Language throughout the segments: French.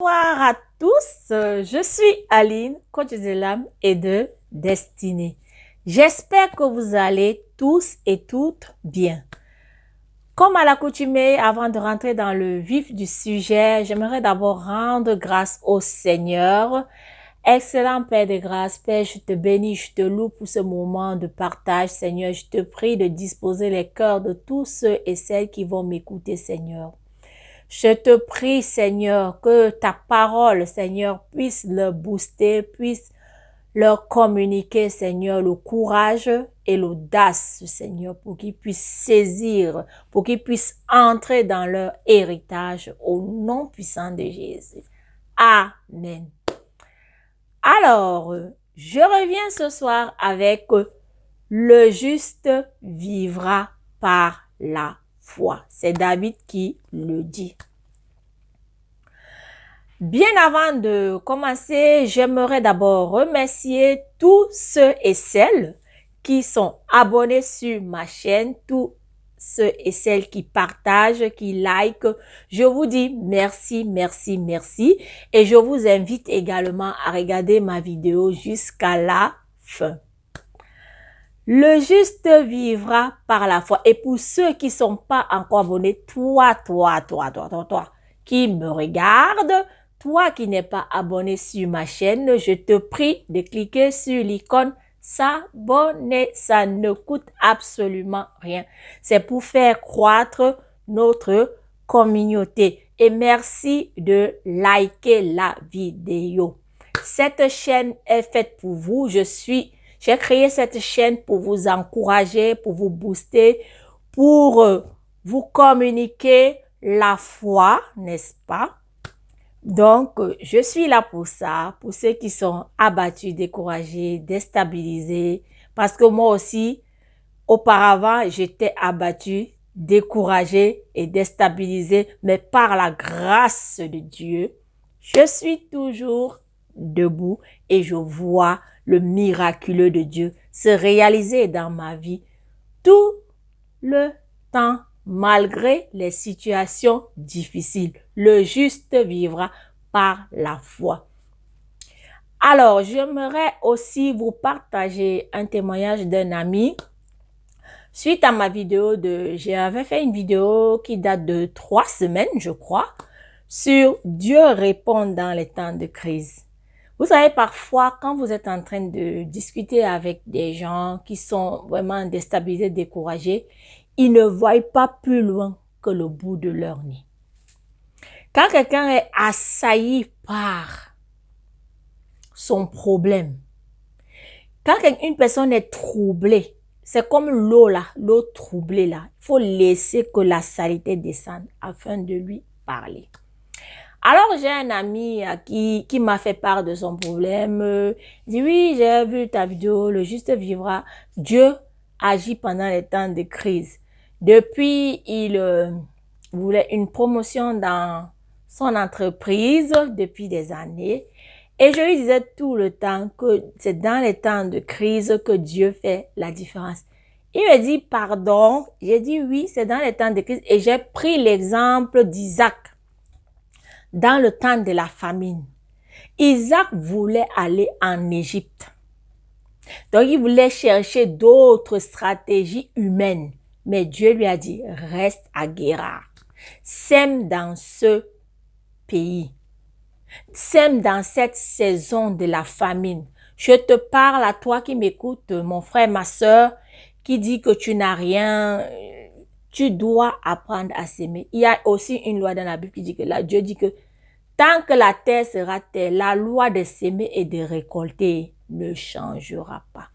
Bonsoir à tous, je suis Aline, coach de l'âme et de destinée. J'espère que vous allez tous et toutes bien. Comme à l'accoutumée, avant de rentrer dans le vif du sujet, j'aimerais d'abord rendre grâce au Seigneur. Excellent Père de grâce, Père, je te bénis, je te loue pour ce moment de partage, Seigneur. Je te prie de disposer les cœurs de tous ceux et celles qui vont m'écouter, Seigneur. Je te prie, Seigneur, que ta parole, Seigneur, puisse leur booster, puisse leur communiquer, Seigneur, le courage et l'audace, Seigneur, pour qu'ils puissent saisir, pour qu'ils puissent entrer dans leur héritage au nom puissant de Jésus. Amen. Alors, je reviens ce soir avec le juste vivra par la foi. C'est David qui le dit. Bien avant de commencer, j'aimerais d'abord remercier tous ceux et celles qui sont abonnés sur ma chaîne, tous ceux et celles qui partagent, qui like. Je vous dis merci, merci, merci. Et je vous invite également à regarder ma vidéo jusqu'à la fin. Le juste vivra par la foi. Et pour ceux qui ne sont pas encore abonnés, toi, qui me regarde, toi qui n'es pas abonné sur ma chaîne, je te prie de cliquer sur l'icône s'abonner. Ça ne coûte absolument rien. C'est pour faire croître notre communauté. Et merci de liker la vidéo. Cette chaîne est faite pour vous. J'ai créé cette chaîne pour vous encourager, pour vous booster, pour vous communiquer la foi, n'est-ce pas? Donc, je suis là pour ça, pour ceux qui sont abattus, découragés, déstabilisés. Parce que moi aussi, auparavant, j'étais abattue, découragée et déstabilisée. Mais par la grâce de Dieu, je suis toujours debout et je vois le miraculeux de Dieu se réaliser dans ma vie tout le temps, malgré les situations difficiles. Le juste vivra par la foi. Alors, j'aimerais aussi vous partager un témoignage d'un ami. Suite à ma vidéo j'avais fait une vidéo qui date de 3 semaines, je crois, sur Dieu répond dans les temps de crise. Vous savez, parfois, quand vous êtes en train de discuter avec des gens qui sont vraiment déstabilisés, découragés, ils ne voient pas plus loin que le bout de leur nez. Quand quelqu'un est assailli par son problème, quand une personne est troublée, c'est comme l'eau là, l'eau troublée là. Il faut laisser que la saleté descende afin de lui parler. Alors, j'ai un ami qui m'a fait part de son problème. Il dit, oui, j'ai vu ta vidéo, le juste vivra. Dieu agit pendant les temps de crise. Depuis, il voulait une promotion dans son entreprise depuis des années. Et je lui disais tout le temps que c'est dans les temps de crise que Dieu fait la différence. Il me dit, pardon. J'ai dit, oui, c'est dans les temps de crise. Et j'ai pris l'exemple d'Isaac. Dans le temps de la famine, Isaac voulait aller en Égypte. Donc, il voulait chercher d'autres stratégies humaines. Mais Dieu lui a dit, reste à Guérar. Sème dans ce pays. Sème dans cette saison de la famine. Je te parle à toi qui m'écoutes, mon frère, ma soeur, qui dit que tu n'as rien. Tu dois apprendre à s'aimer. Il y a aussi une loi dans la Bible qui dit que là, Dieu dit que tant que la terre sera terre, la loi de s'aimer et de récolter ne changera pas.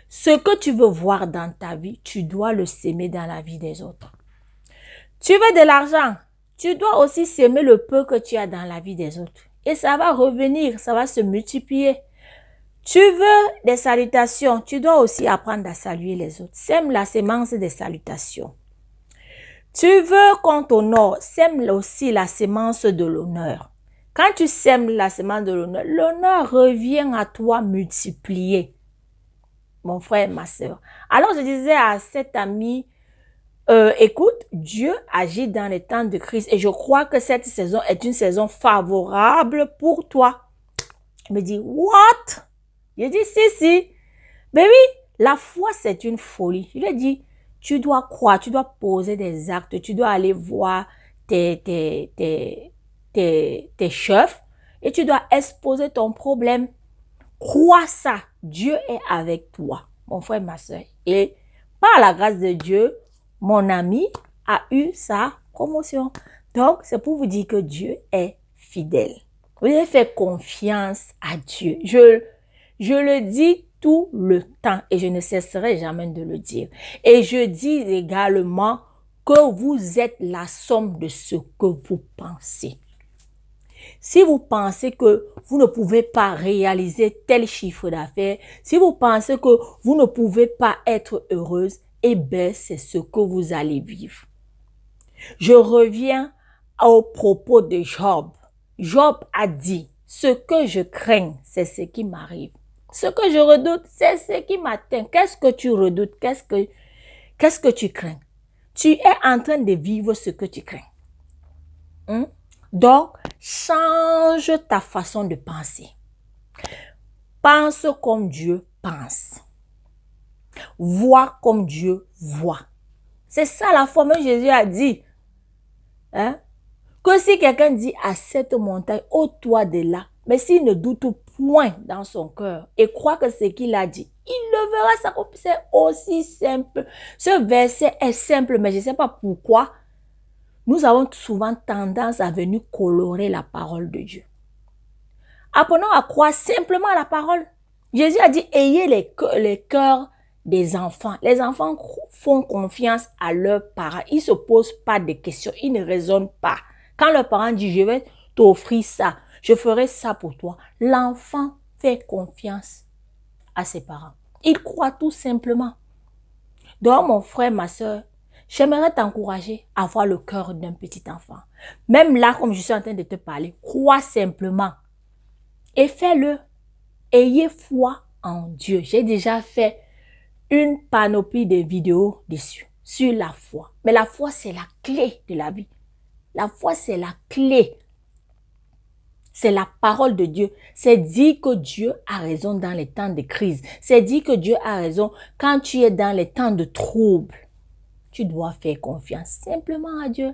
Ce que tu veux voir dans ta vie, tu dois le s'aimer dans la vie des autres. Tu veux de l'argent, tu dois aussi s'aimer le peu que tu as dans la vie des autres. Et ça va revenir, ça va se multiplier. Tu veux des salutations, tu dois aussi apprendre à saluer les autres. Sème la sémence des salutations. Tu veux qu'on t'honore, sème aussi la sémence de l'honneur. Quand tu sèmes la sémence de l'honneur, l'honneur revient à toi multiplié. Mon frère, ma soeur. Alors je disais à cet ami, écoute, Dieu agit dans les temps de crise et je crois que cette saison est une saison favorable pour toi. Il me dit, what? Je dis, si. Mais oui, la foi, c'est une folie. Je lui ai dit, tu dois croire, tu dois poser des actes, tu dois aller voir tes chefs et tu dois exposer ton problème. Crois ça, Dieu est avec toi, mon frère, ma soeur. Et par la grâce de Dieu, mon ami a eu sa promotion. Donc, c'est pour vous dire que Dieu est fidèle. Vous devez faire confiance à Dieu. Je le dis tout le temps et je ne cesserai jamais de le dire. Et je dis également que vous êtes la somme de ce que vous pensez. Si vous pensez que vous ne pouvez pas réaliser tel chiffre d'affaires, si vous pensez que vous ne pouvez pas être heureuse, eh bien, c'est ce que vous allez vivre. Je reviens au propos de Job. Job a dit, ce que je crains, c'est ce qui m'arrive. Ce que je redoute, c'est ce qui m'atteint. Qu'est-ce que tu redoutes? Qu'est-ce que tu crains? Tu es en train de vivre ce que tu crains. Donc, change ta façon de penser. Pense comme Dieu pense. Vois comme Dieu voit. C'est ça la foi. Même Jésus a dit, que si quelqu'un dit à cette montagne, ôte-toi de là, mais s'il ne doute point dans son cœur et croit que ce qu'il a dit, il le verra. Ça, c'est aussi simple. Ce verset est simple, mais je ne sais pas pourquoi. Nous avons souvent tendance à venir colorer la parole de Dieu. Apprenons à croire simplement à la parole. Jésus a dit, ayez les cœurs des enfants. Les enfants font confiance à leurs parents. Ils ne se posent pas de questions. Ils ne raisonnent pas. Quand leurs parents disent, je vais t'offrir ça, je ferai ça pour toi, l'enfant fait confiance à ses parents. Il croit tout simplement. Donc, mon frère, ma soeur, j'aimerais t'encourager à avoir le cœur d'un petit enfant. Même là, comme je suis en train de te parler, crois simplement et fais-le. Ayez foi en Dieu. J'ai déjà fait une panoplie de vidéos dessus, sur la foi. Mais la foi, c'est la clé de la vie. La foi, c'est la clé. C'est la parole de Dieu. C'est dire que Dieu a raison dans les temps de crise. C'est dire que Dieu a raison quand tu es dans les temps de trouble. Tu dois faire confiance simplement à Dieu.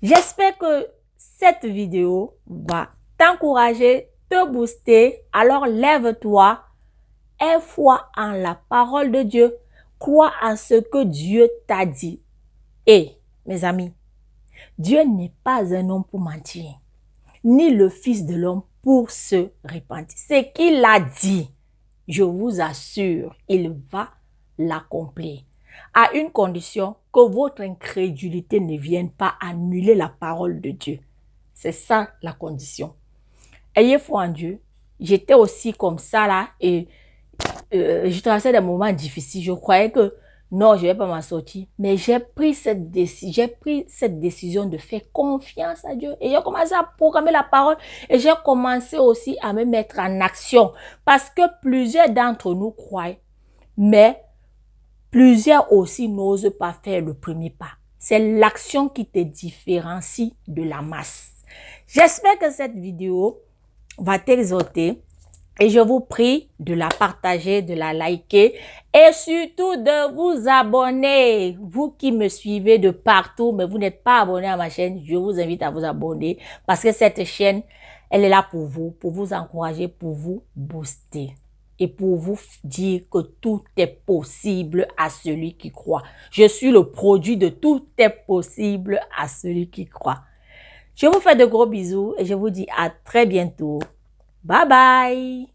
J'espère que cette vidéo va t'encourager, te booster. Alors lève-toi, aie foi en la parole de Dieu. Crois en ce que Dieu t'a dit. Et, mes amis, Dieu n'est pas un homme pour mentir, ni le Fils de l'homme pour se repentir. Ce qu'il a dit, je vous assure, il va l'accomplir. À une condition que votre incrédulité ne vienne pas annuler la parole de Dieu. C'est ça la condition. Ayez foi en Dieu. J'étais aussi comme ça là et je traversais des moments difficiles. Je croyais que non, je ne vais pas m'en sortir. Mais j'ai pris cette décision de faire confiance à Dieu. Et j'ai commencé à programmer la parole. Et j'ai commencé aussi à me mettre en action. Parce que plusieurs d'entre nous croient. Mais plusieurs aussi n'osent pas faire le premier pas. C'est l'action qui te différencie de la masse. J'espère que cette vidéo va t'exhorter. Et je vous prie de la partager, de la liker et surtout de vous abonner. Vous qui me suivez de partout, mais vous n'êtes pas abonné à ma chaîne, je vous invite à vous abonner parce que cette chaîne, elle est là pour vous encourager, pour vous booster et pour vous dire que tout est possible à celui qui croit. Je suis le produit de tout est possible à celui qui croit. Je vous fais de gros bisous et je vous dis à très bientôt. Bye bye!